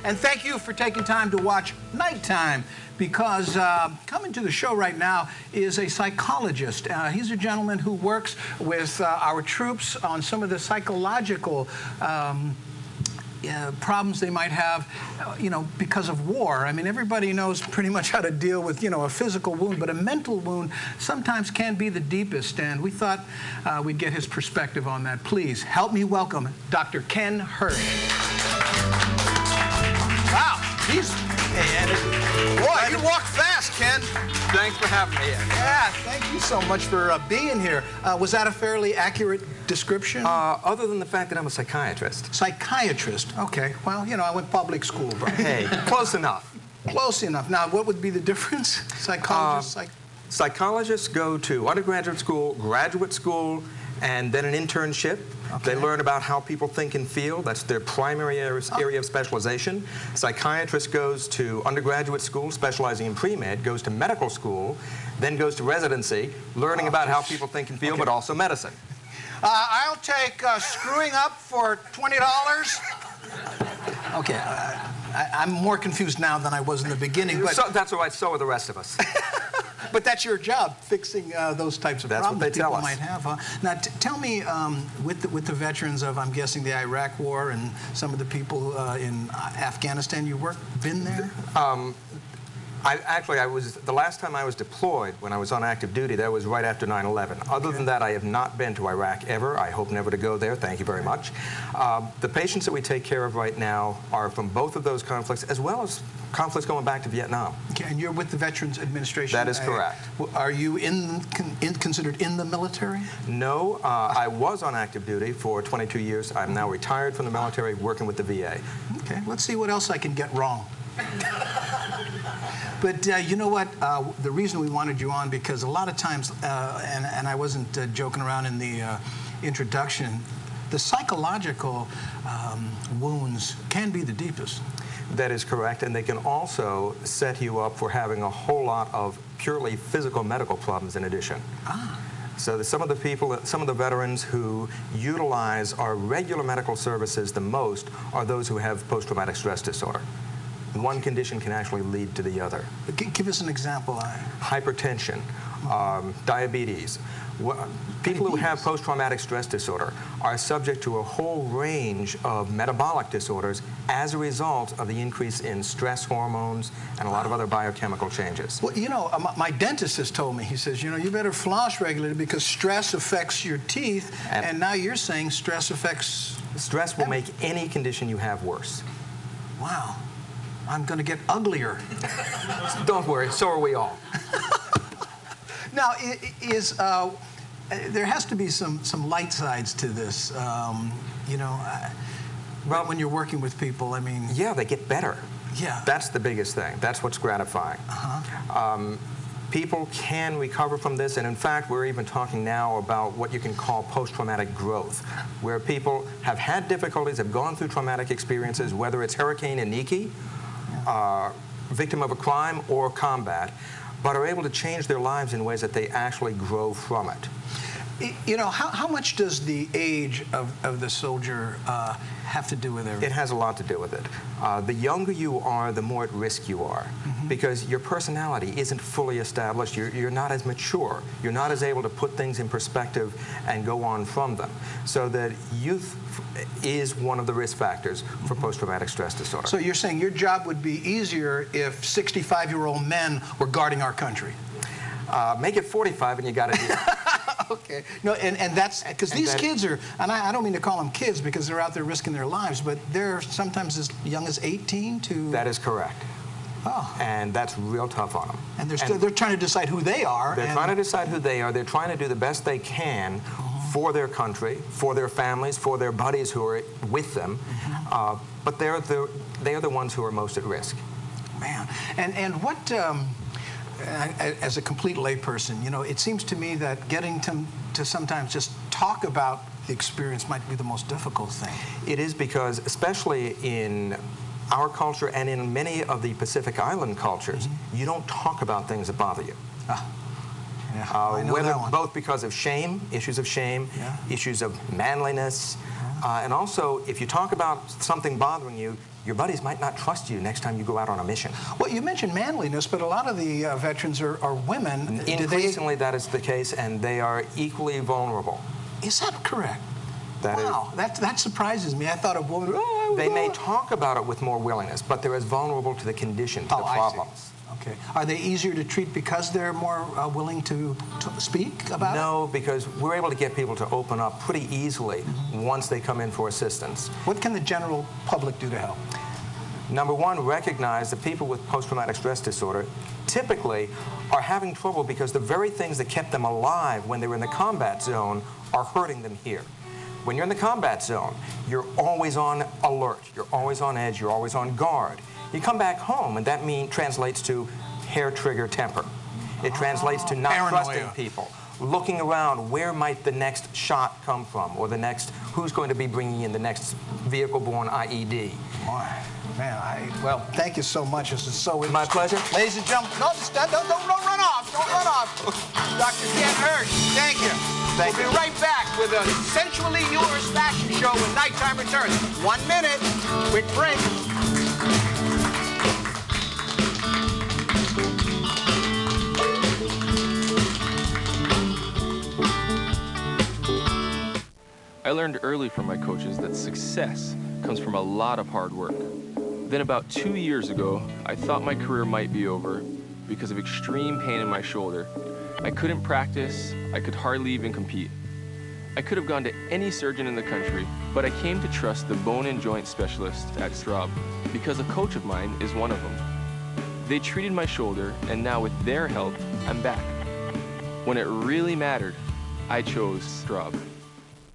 And thank you for taking time to watch Nighttime, because coming to the show right now is a psychologist. He's a gentleman who works with our troops on some of the psychological problems they might have, because of war. I mean, everybody knows pretty much how to deal with, a physical wound, but a mental wound sometimes can be the deepest, and we thought we'd get his perspective on that. Please help me welcome Dr. Ken Hirsch. Wow, boy, you walk fast, Ken. Thanks for having me. Yeah, thank you so much for being here. Was that a fairly accurate description? Other than the fact that I'm a psychiatrist. Psychiatrist, okay. Well, I went public school, bro. Hey, close enough. Close enough. Now, what would be the difference? Psychologist, Psychologists go to undergraduate school, graduate school, and then an internship. Okay. They learn about how people think and feel. That's their primary area of specialization. Psychiatrist goes to undergraduate school, specializing in pre-med, goes to medical school, then goes to residency, learning about how people think and feel, but also medicine. I'll take screwing up for $20. Okay, I'm more confused now than I was in the beginning. But that's all right, so are the rest of us. But that's your job, fixing those types of problems what people tell us. might have. Now, tell me, with the veterans of, I'm guessing, the Iraq War and some of the people in Afghanistan, you been there? The last time I was deployed, when I was on active duty, that was right after 9/11. Other than that, I have not been to Iraq ever. I hope never to go there. Thank you very much. The patients that we take care of right now are from both of those conflicts, as well as conflicts going back to Vietnam. Okay, and you're with the Veterans Administration? That is correct. Are you considered in the military? No, I was on active duty for 22 years. I'm now retired from the military, working with the VA. Okay, let's see what else I can get wrong. But you know what? The reason we wanted you on, because a lot of times, and I wasn't joking around in the introduction, the psychological wounds can be the deepest. That is correct, and they can also set you up for having a whole lot of purely physical medical problems in addition. So some of the veterans who utilize our regular medical services the most are those who have post-traumatic stress disorder. One condition can actually lead to the other. Give us an example. Hypertension, diabetes. People who have post-traumatic stress disorder are subject to a whole range of metabolic disorders as a result of the increase in stress hormones and a lot of other biochemical changes. Well, my dentist has told me, he says, you better floss regularly because stress affects your teeth, and now you're saying stress affects... Stress will make any condition you have worse. Wow. I'm going to get uglier. Don't worry, so are we all. Now, there has to be some light sides to this, well, when you're working with people, I mean... Yeah, they get better. Yeah. That's the biggest thing. That's what's gratifying. People can recover from this, and in fact, we're even talking now about what you can call post-traumatic growth, where people have had difficulties, have gone through traumatic experiences, whether it's Hurricane Iniki, victim of a crime or combat, but are able to change their lives in ways that they actually grow from it. How much does the age of the soldier have to do with everything? It has a lot to do with it. The younger you are, the more at risk you are, because your personality isn't fully established. You're not as mature. You're not as able to put things in perspective and go on from them. So that youth is one of the risk factors for post-traumatic stress disorder. So you're saying your job would be easier if 65-year-old men were guarding our country? Make it 45 and you got to do it. Okay. No, and that's because these kids are, and I don't mean to call them kids because they're out there risking their lives, but they're sometimes as young as 18 to... That is correct. Oh. And that's real tough on them. And they're trying to decide who they are. They're trying to decide who they are. They're trying to do the best they can for their country, for their families, for their buddies who are with them. But they are the ones who are most at risk. Man. And what... as a complete layperson, it seems to me that getting to sometimes just talk about the experience might be the most difficult thing. It is, because especially in our culture and in many of the Pacific Island cultures, you don't talk about things that bother you. Yeah, I know that one. Both because of shame, issues of shame, issues of manliness, and also if you talk about something bothering you, your buddies might not trust you next time you go out on a mission. Well, you mentioned manliness, but a lot of the veterans are women. Increasingly, that is the case, and they are equally vulnerable. Is that correct? That wow, that surprises me. I thought a woman. Oh, they may talk about it with more willingness, but they're as vulnerable to the condition, to the problems. I see. Okay. Are they easier to treat because they're more willing to speak about it? No, because we're able to get people to open up pretty easily once they come in for assistance. What can the general public do to help? Number one, recognize that people with post-traumatic stress disorder typically are having trouble because the very things that kept them alive when they were in the combat zone are hurting them here. When you're in the combat zone, you're always on alert, you're always on edge, you're always on guard. You come back home, and that translates to hair-trigger temper. It translates to not trusting people, looking around, where might the next shot come from, or the next, who's going to be bringing in the next vehicle-borne IED. Boy, man, well, thank you so much. This is so interesting. My pleasure. Ladies and gentlemen, don't run off. Don't run off. Dr. Ken Hirsch, thank you. We'll be right back with a Sensually Yours fashion show when Nighttime returns. 1 minute, quick break. I learned early from my coaches that success comes from a lot of hard work. Then about 2 years ago, I thought my career might be over because of extreme pain in my shoulder. I couldn't practice, I could hardly even compete. I could have gone to any surgeon in the country, but I came to trust the bone and joint specialist at Straub because a coach of mine is one of them. They treated my shoulder, and now with their help, I'm back. When it really mattered, I chose Straub.